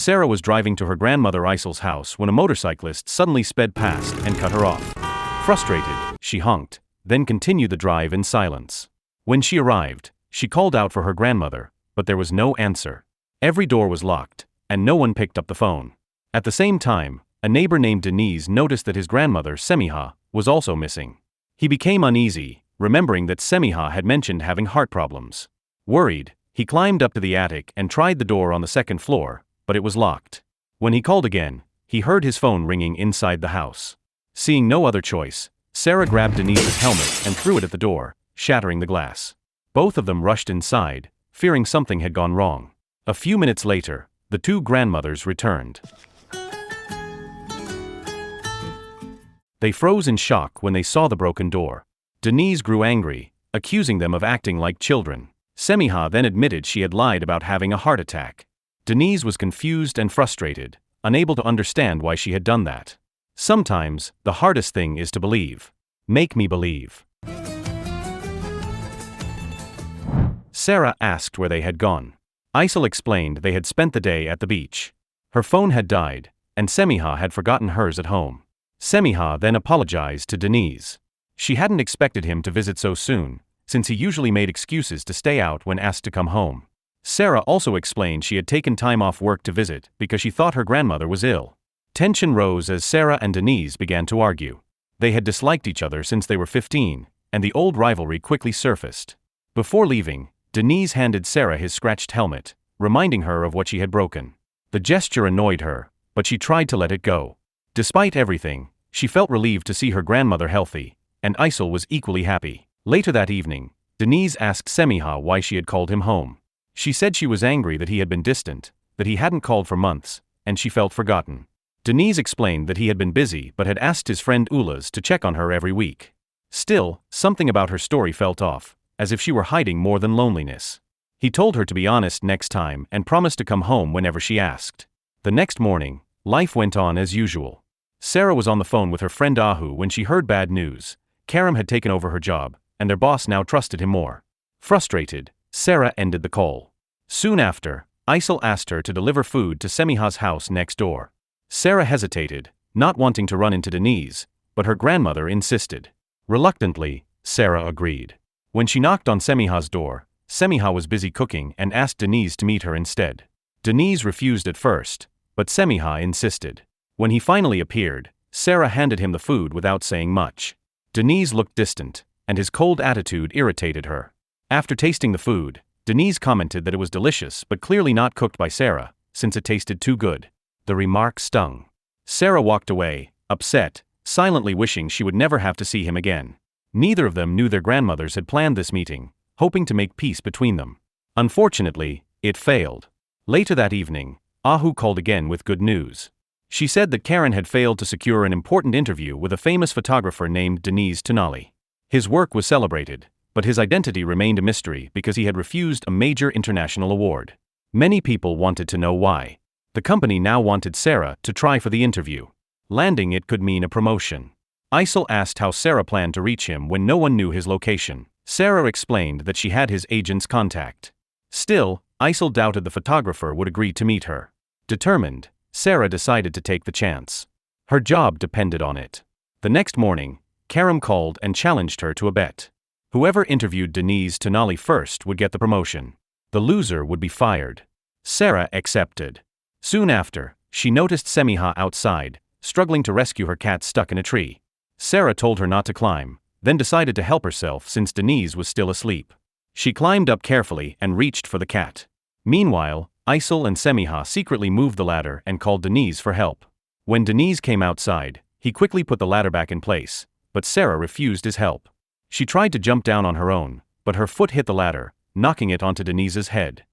Sarah was driving to her grandmother Isel's house when a motorcyclist suddenly sped past and cut her off. Frustrated, she honked, then continued the drive in silence. When she arrived, she called out for her grandmother, but there was no answer. Every door was locked, and no one picked up the phone. At the same time, a neighbor named Denise noticed that his grandmother, Semiha, was also missing. He became uneasy, remembering that Semiha had mentioned having heart problems. Worried, he climbed up to the attic and tried the door on the second floor, but it was locked. When he called again, he heard his phone ringing inside the house. Seeing no other choice, Sarah grabbed Denise's helmet and threw it at the door, shattering the glass. Both of them rushed inside, fearing something had gone wrong. A few minutes later, the two grandmothers returned. They froze in shock when they saw the broken door. Denise grew angry, accusing them of acting like children. Semiha then admitted she had lied about having a heart attack. Denise was confused and frustrated, unable to understand why she had done that. Sometimes, the hardest thing is to believe. Make me believe. Sarah asked where they had gone. Isel explained they had spent the day at the beach. Her phone had died, and Semiha had forgotten hers at home. Semiha then apologized to Denise. She hadn't expected him to visit so soon, since he usually made excuses to stay out when asked to come home. Sarah also explained she had taken time off work to visit because she thought her grandmother was ill. Tension rose as Sarah and Denise began to argue. They had disliked each other since they were 15, and the old rivalry quickly surfaced. Before leaving, Denise handed Sarah his scratched helmet, reminding her of what she had broken. The gesture annoyed her, but she tried to let it go. Despite everything, she felt relieved to see her grandmother healthy, and Isel was equally happy. Later that evening, Denise asked Semiha why she had called him home. She said she was angry that he had been distant, that he hadn't called for months, and she felt forgotten. Denise explained that he had been busy but had asked his friend Ulas to check on her every week. Still, something about her story felt off, as if she were hiding more than loneliness. He told her to be honest next time and promised to come home whenever she asked. The next morning, life went on as usual. Sarah was on the phone with her friend Ahu when she heard bad news. Karam had taken over her job, and their boss now trusted him more. Frustrated, Sarah ended the call. Soon after, Isel asked her to deliver food to Semiha's house next door. Sarah hesitated, not wanting to run into Denise, but her grandmother insisted. Reluctantly, Sarah agreed. When she knocked on Semiha's door, Semiha was busy cooking and asked Denise to meet her instead. Denise refused at first, but Semiha insisted. When he finally appeared, Sarah handed him the food without saying much. Denise looked distant, and his cold attitude irritated her. After tasting the food, Denise commented that it was delicious but clearly not cooked by Sarah, since it tasted too good. The remark stung. Sarah walked away, upset, silently wishing she would never have to see him again. Neither of them knew their grandmothers had planned this meeting, hoping to make peace between them. Unfortunately, it failed. Later that evening, Ahu called again with good news. She said that Karen had failed to secure an important interview with a famous photographer named Denise Tonali. His work was celebrated, but his identity remained a mystery because he had refused a major international award. Many people wanted to know why. The company now wanted Sarah to try for the interview. Landing it could mean a promotion. Isel asked how Sarah planned to reach him when no one knew his location. Sarah explained that she had his agent's contact. Still, Isel doubted the photographer would agree to meet her. Determined, Sarah decided to take the chance. Her job depended on it. The next morning, Karam called and challenged her to a bet. Whoever interviewed Denise Tonali first would get the promotion. The loser would be fired. Sarah accepted. Soon after, she noticed Semiha outside, struggling to rescue her cat stuck in a tree. Sarah told her not to climb, then decided to help herself since Denise was still asleep. She climbed up carefully and reached for the cat. Meanwhile, Isel and Semiha secretly moved the ladder and called Denise for help. When Denise came outside, he quickly put the ladder back in place, but Sarah refused his help. She tried to jump down on her own, but her foot hit the ladder, knocking it onto Denise's head.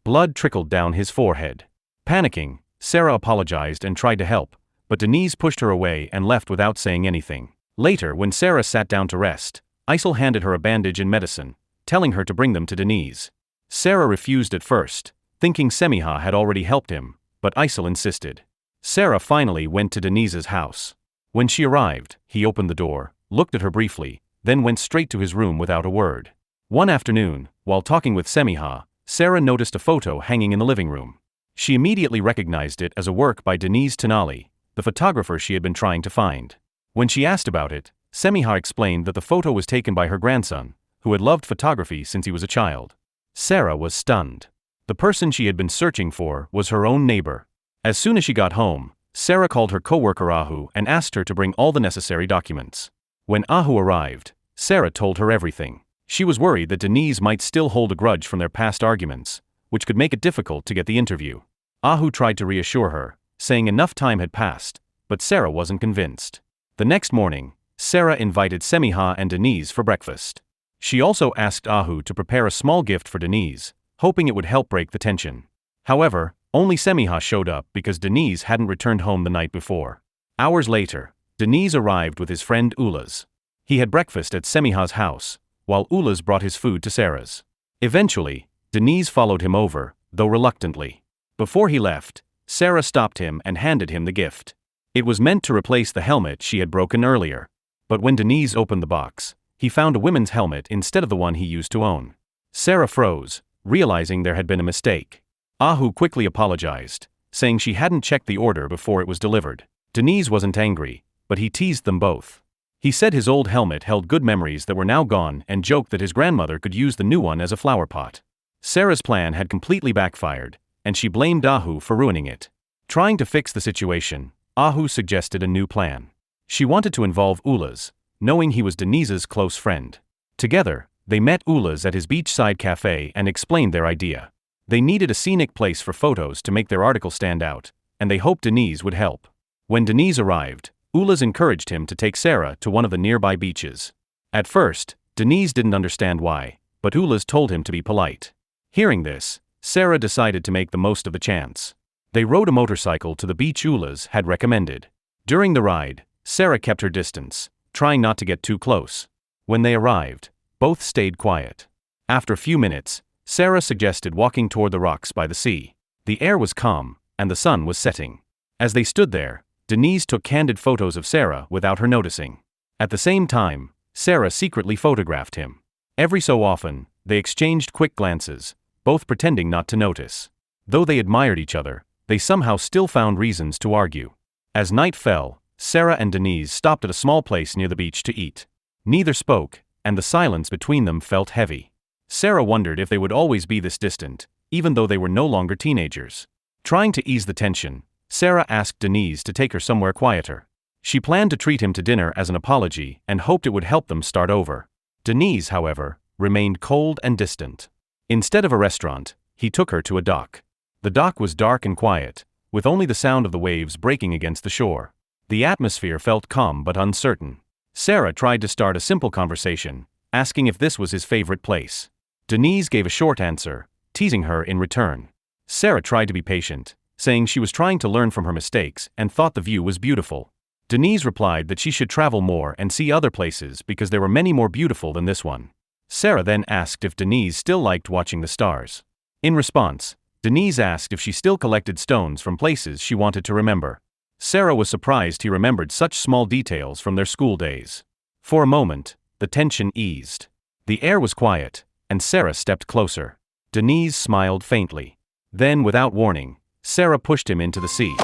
Blood trickled down his forehead. Panicking, Sarah apologized and tried to help, but Denise pushed her away and left without saying anything. Later, when Sarah sat down to rest, Isel handed her a bandage and medicine, telling her to bring them to Denise. Sarah refused at first, thinking Semiha had already helped him, but Isel insisted. Sarah finally went to Denise's house. When she arrived, he opened the door, looked at her briefly, then went straight to his room without a word. One afternoon, while talking with Semiha, Sarah noticed a photo hanging in the living room. She immediately recognized it as a work by Denise Tenali, the photographer she had been trying to find. When she asked about it, Semiha explained that the photo was taken by her grandson, who had loved photography since he was a child. Sarah was stunned. The person she had been searching for was her own neighbor. As soon as she got home, Sarah called her co-worker Ahu and asked her to bring all the necessary documents. When Ahu arrived, Sarah told her everything. She was worried that Denise might still hold a grudge from their past arguments, which could make it difficult to get the interview. Ahu tried to reassure her, saying enough time had passed, but Sarah wasn't convinced. The next morning, Sarah invited Semiha and Denise for breakfast. She also asked Ahu to prepare a small gift for Denise, hoping it would help break the tension. However, only Semiha showed up because Denise hadn't returned home the night before. Hours later, Denise arrived with his friend Ulaz. He had breakfast at Semiha's house, while Ulaz brought his food to Sarah's. Eventually, Denise followed him over, though reluctantly. Before he left, Sarah stopped him and handed him the gift. It was meant to replace the helmet she had broken earlier. But when Denise opened the box, he found a woman's helmet instead of the one he used to own. Sarah froze, realizing there had been a mistake. Ahu quickly apologized, saying she hadn't checked the order before it was delivered. Denise wasn't angry, but he teased them both. He said his old helmet held good memories that were now gone and joked that his grandmother could use the new one as a flower pot. Sarah's plan had completely backfired, and she blamed Ahu for ruining it. Trying to fix the situation, Ahu suggested a new plan. She wanted to involve Ulaz, knowing he was Denise's close friend. Together, they met Ulaz at his beachside cafe and explained their idea. They needed a scenic place for photos to make their article stand out, and they hoped Denise would help. When Denise arrived, Ulaz encouraged him to take Sarah to one of the nearby beaches. At first, Denise didn't understand why, but Ulaz told him to be polite. Hearing this, Sarah decided to make the most of the chance. They rode a motorcycle to the beach Ulaz had recommended. During the ride, Sarah kept her distance, trying not to get too close. When they arrived, both stayed quiet. After a few minutes, Sarah suggested walking toward the rocks by the sea. The air was calm, and the sun was setting. As they stood there, Denise took candid photos of Sarah without her noticing. At the same time, Sarah secretly photographed him. Every so often, they exchanged quick glances, both pretending not to notice. Though they admired each other, they somehow still found reasons to argue. As night fell, Sarah and Denise stopped at a small place near the beach to eat. Neither spoke, and the silence between them felt heavy. Sarah wondered if they would always be this distant, even though they were no longer teenagers. Trying to ease the tension, Sarah asked Denise to take her somewhere quieter. She planned to treat him to dinner as an apology and hoped it would help them start over. Denise, however, remained cold and distant. Instead of a restaurant, he took her to a dock. The dock was dark and quiet, with only the sound of the waves breaking against the shore. The atmosphere felt calm but uncertain. Sarah tried to start a simple conversation, asking if this was his favorite place. Denise gave a short answer, teasing her in return. Sarah tried to be patient, saying she was trying to learn from her mistakes and thought the view was beautiful. Denise replied that she should travel more and see other places because there were many more beautiful than this one. Sarah then asked if Denise still liked watching the stars. In response, Denise asked if she still collected stones from places she wanted to remember. Sarah was surprised he remembered such small details from their school days. For a moment, the tension eased. The air was quiet, and Sarah stepped closer. Denise smiled faintly. Then, without warning, Sarah pushed him into the sea.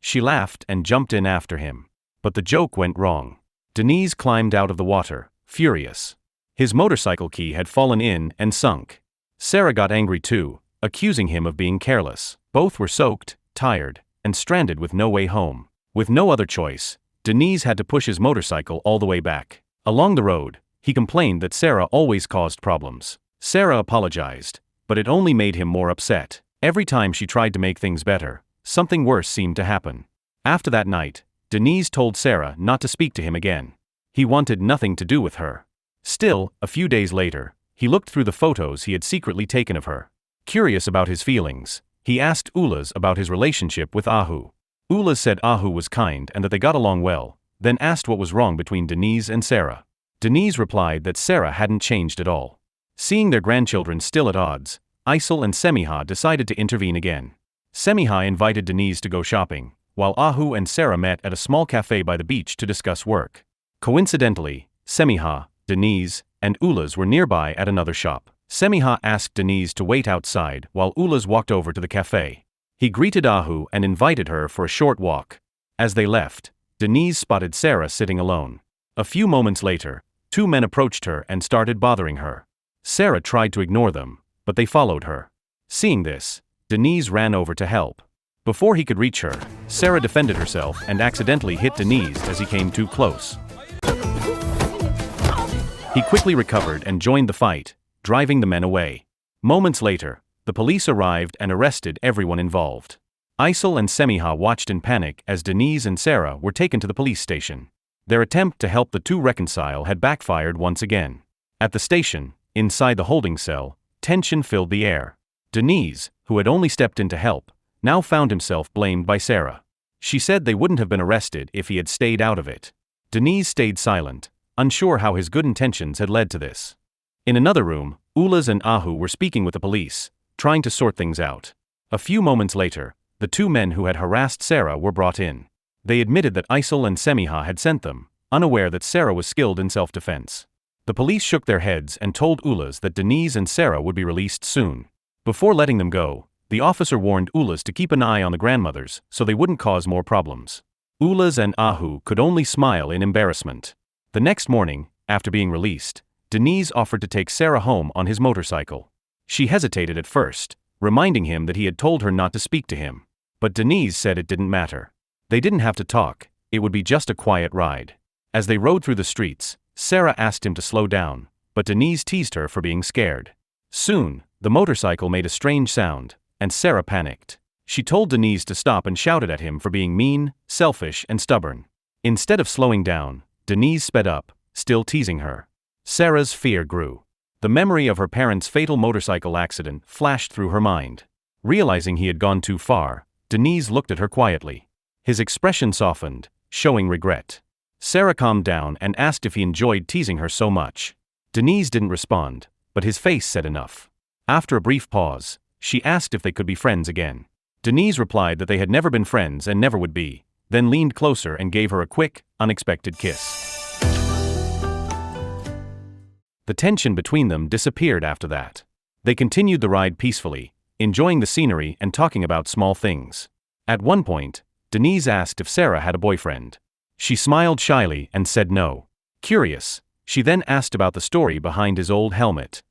She laughed and jumped in after him. But the joke went wrong. Denise climbed out of the water, furious. His motorcycle key had fallen in and sunk. Sarah got angry too, accusing him of being careless. Both were soaked, tired, and stranded with no way home. With no other choice, Denise had to push his motorcycle all the way back. Along the road, he complained that Sarah always caused problems. Sarah apologized, but it only made him more upset. Every time she tried to make things better, something worse seemed to happen. After that night, Denise told Sarah not to speak to him again. He wanted nothing to do with her. Still, a few days later, he looked through the photos he had secretly taken of her. Curious about his feelings, he asked Ulaz about his relationship with Ahu. Ulaz said Ahu was kind and that they got along well, then asked what was wrong between Denise and Sarah. Denise replied that Sarah hadn't changed at all. Seeing their grandchildren still at odds, Isel and Semiha decided to intervene again. Semiha invited Denise to go shopping, while Ahu and Sarah met at a small cafe by the beach to discuss work. Coincidentally, Semiha, Denise, and Ulas were nearby at another shop. Semiha asked Denise to wait outside while Ulas walked over to the cafe. He greeted Ahu and invited her for a short walk. As they left, Denise spotted Sarah sitting alone. A few moments later, two men approached her and started bothering her. Sarah tried to ignore them, but they followed her. Seeing this, Denise ran over to help. Before he could reach her, Sarah defended herself and accidentally hit Denise as he came too close. He quickly recovered and joined the fight, driving the men away. Moments later, the police arrived and arrested everyone involved. Isel and Semiha watched in panic as Denise and Sarah were taken to the police station. Their attempt to help the two reconcile had backfired once again. At the station, inside the holding cell, tension filled the air. Denise, who had only stepped in to help, now found himself blamed by Sarah. She said they wouldn't have been arrested if he had stayed out of it. Denise stayed silent, unsure how his good intentions had led to this. In another room, Ulas and Ahu were speaking with the police, trying to sort things out. A few moments later, the two men who had harassed Sarah were brought in. They admitted that Isel and Semiha had sent them, unaware that Sarah was skilled in self-defense. The police shook their heads and told Ulas that Denise and Sarah would be released soon. Before letting them go, the officer warned Ulas to keep an eye on the grandmothers so they wouldn't cause more problems. Ulas and Ahu could only smile in embarrassment. The next morning, after being released, Denise offered to take Sarah home on his motorcycle. She hesitated at first, reminding him that he had told her not to speak to him. But Denise said it didn't matter. They didn't have to talk, it would be just a quiet ride. As they rode through the streets, Sarah asked him to slow down, but Denise teased her for being scared. Soon, the motorcycle made a strange sound, and Sarah panicked. She told Denise to stop and shouted at him for being mean, selfish, and stubborn. Instead of slowing down, Denise sped up, still teasing her. Sarah's fear grew. The memory of her parents' fatal motorcycle accident flashed through her mind. Realizing he had gone too far, Denise looked at her quietly. His expression softened, showing regret. Sarah calmed down and asked if he enjoyed teasing her so much. Denise didn't respond, but his face said enough. After a brief pause, she asked if they could be friends again. Denise replied that they had never been friends and never would be, then leaned closer and gave her a quick, unexpected kiss. The tension between them disappeared after that. They continued the ride peacefully, enjoying the scenery and talking about small things. At one point, Denise asked if Sarah had a boyfriend. She smiled shyly and said no. Curious, she then asked about the story behind his old helmet.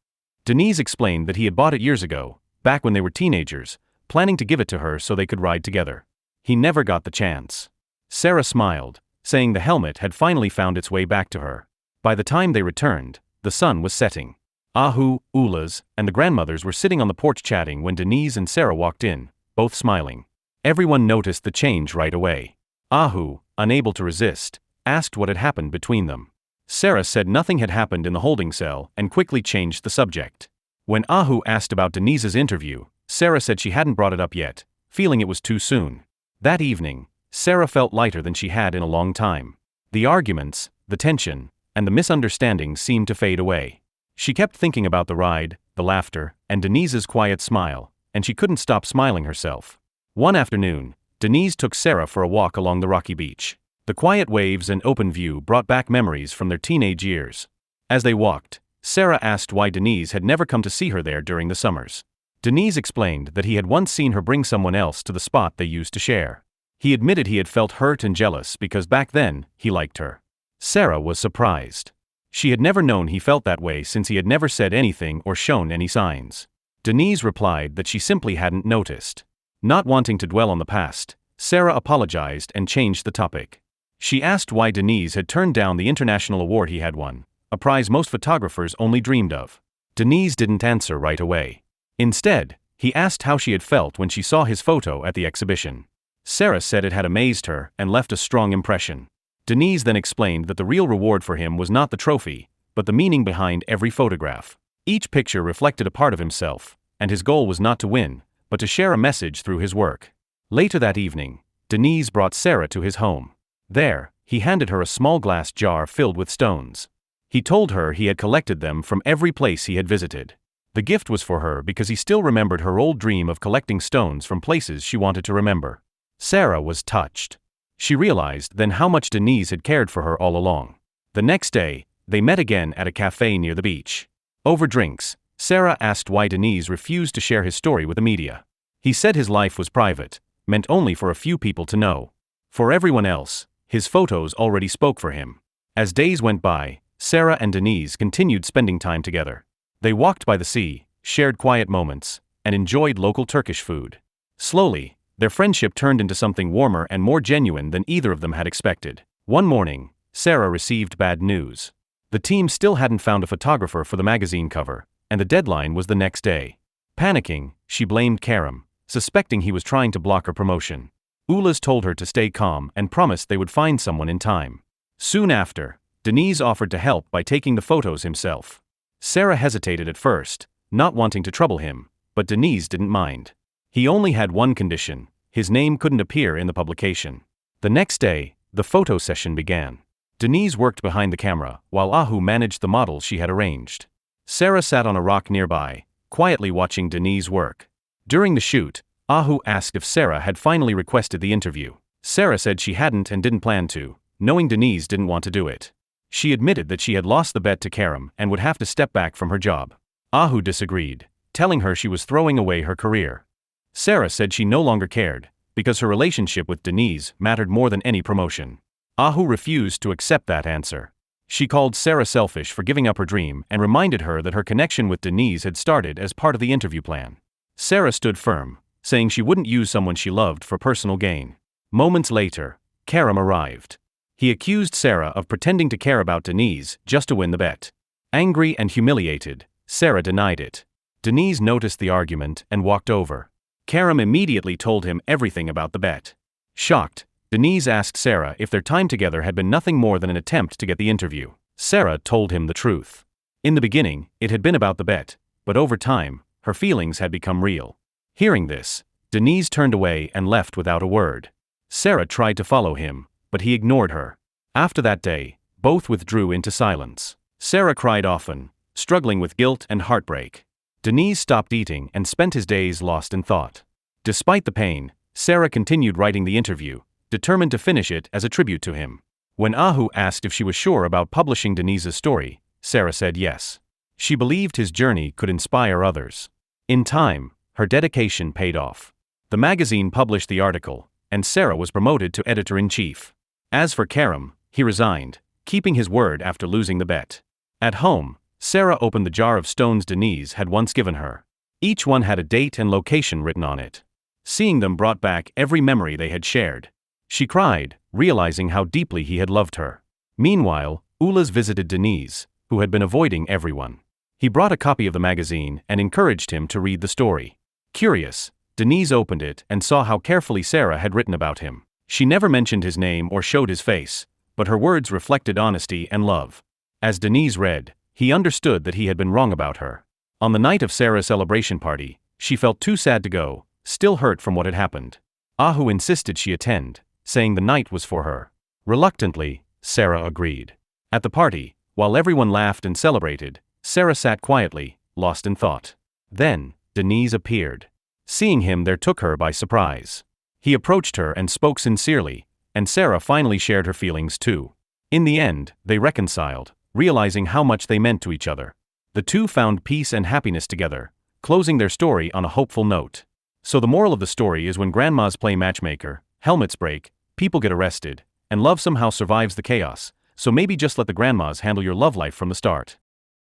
Denise explained that he had bought it years ago, back when they were teenagers, planning to give it to her so they could ride together. He never got the chance. Sarah smiled, saying the helmet had finally found its way back to her. By the time they returned, the sun was setting. Ahu, Ulas, and the grandmothers were sitting on the porch chatting when Denise and Sarah walked in, both smiling. Everyone noticed the change right away. Ahu, unable to resist, asked what had happened between them. Sarah said nothing had happened in the holding cell and quickly changed the subject. When Ahu asked about Denise's interview, Sarah said she hadn't brought it up yet, feeling it was too soon. That evening, Sarah felt lighter than she had in a long time. The arguments, the tension, and the misunderstandings seemed to fade away. She kept thinking about the ride, the laughter, and Denise's quiet smile, and she couldn't stop smiling herself. One afternoon, Denise took Sarah for a walk along the rocky beach. The quiet waves and open view brought back memories from their teenage years. As they walked, Sarah asked why Denise had never come to see her there during the summers. Denise explained that he had once seen her bring someone else to the spot they used to share. He admitted he had felt hurt and jealous because back then, he liked her. Sarah was surprised. She had never known he felt that way since he had never said anything or shown any signs. Denise replied that she simply hadn't noticed. Not wanting to dwell on the past, Sarah apologized and changed the topic. She asked why Denise had turned down the international award he had won, a prize most photographers only dreamed of. Denise didn't answer right away. Instead, he asked how she had felt when she saw his photo at the exhibition. Sarah said it had amazed her and left a strong impression. Denise then explained that the real reward for him was not the trophy, but the meaning behind every photograph. Each picture reflected a part of himself, and his goal was not to win, but to share a message through his work. Later that evening, Denise brought Sarah to his home. There, he handed her a small glass jar filled with stones. He told her he had collected them from every place he had visited. The gift was for her because he still remembered her old dream of collecting stones from places she wanted to remember. Sarah was touched. She realized then how much Denise had cared for her all along. The next day, They met again at a cafe near the beach. Over drinks, Sarah asked why Denise refused to share his story with the media. He said his life was private, meant only for a few people to know. For everyone else, his photos already spoke for him. As days went by, Sarah and Denise continued spending time together. They walked by the sea, shared quiet moments, and enjoyed local Turkish food. Slowly, their friendship turned into something warmer and more genuine than either of them had expected. One morning, Sarah received bad news. The team still hadn't found a photographer for the magazine cover, and the deadline was the next day. Panicking, she blamed Kerem, suspecting he was trying to block her promotion. Ulas told her to stay calm and promised they would find someone in time. Soon after, Denise offered to help by taking the photos himself. Sarah hesitated at first, not wanting to trouble him, but Denise didn't mind. He only had one condition: his name couldn't appear in the publication. The next day, the photo session began. Denise worked behind the camera, while Ahu managed the models she had arranged. Sarah sat on a rock nearby, quietly watching Denise work. During the shoot, Ahu asked if Sarah had finally requested the interview. Sarah said she hadn't and didn't plan to, knowing Denise didn't want to do it. She admitted that she had lost the bet to Kerem and would have to step back from her job. Ahu disagreed, telling her she was throwing away her career. Sarah said she no longer cared, because her relationship with Denise mattered more than any promotion. Ahu refused to accept that answer. She called Sarah selfish for giving up her dream and reminded her that her connection with Denise had started as part of the interview plan. Sarah stood firm, saying she wouldn't use someone she loved for personal gain. Moments later, Kerem arrived. He accused Sarah of pretending to care about Denise just to win the bet. Angry and humiliated, Sarah denied it. Denise noticed the argument and walked over. Kerem immediately told him everything about the bet. Shocked, Denise asked Sarah if their time together had been nothing more than an attempt to get the interview. Sarah told him the truth. In the beginning, it had been about the bet, but over time, her feelings had become real. Hearing this, Denise turned away and left without a word. Sarah tried to follow him, but he ignored her. After that day, both withdrew into silence. Sarah cried often, struggling with guilt and heartbreak. Denise stopped eating and spent his days lost in thought. Despite the pain, Sarah continued writing the interview, determined to finish it as a tribute to him. When Ahu asked if she was sure about publishing Denise's story, Sarah said yes. She believed his journey could inspire others. In time, her dedication paid off. The magazine published the article, and Sarah was promoted to editor-in-chief. As for Kerem, he resigned, keeping his word after losing the bet. At home, Sarah opened the jar of stones Denise had once given her. Each one had a date and location written on it. Seeing them brought back every memory they had shared. She cried, realizing how deeply he had loved her. Meanwhile, Ulas visited Denise, who had been avoiding everyone. He brought a copy of the magazine and encouraged him to read the story. Curious, Denise opened it and saw how carefully Sarah had written about him. She never mentioned his name or showed his face, but her words reflected honesty and love. As Denise read, he understood that he had been wrong about her. On the night of Sarah's celebration party, she felt too sad to go, still hurt from what had happened. Ahu insisted she attend, saying the night was for her. Reluctantly, Sarah agreed. At the party, while everyone laughed and celebrated, Sarah sat quietly, lost in thought. Then, Denise appeared. Seeing him there took her by surprise. He approached her and spoke sincerely, and Sarah finally shared her feelings too. In the end, they reconciled, realizing how much they meant to each other. The two found peace and happiness together, closing their story on a hopeful note. So the moral of the story is when grandmas play matchmaker, helmets break, people get arrested, and love somehow survives the chaos, so maybe just let the grandmas handle your love life from the start.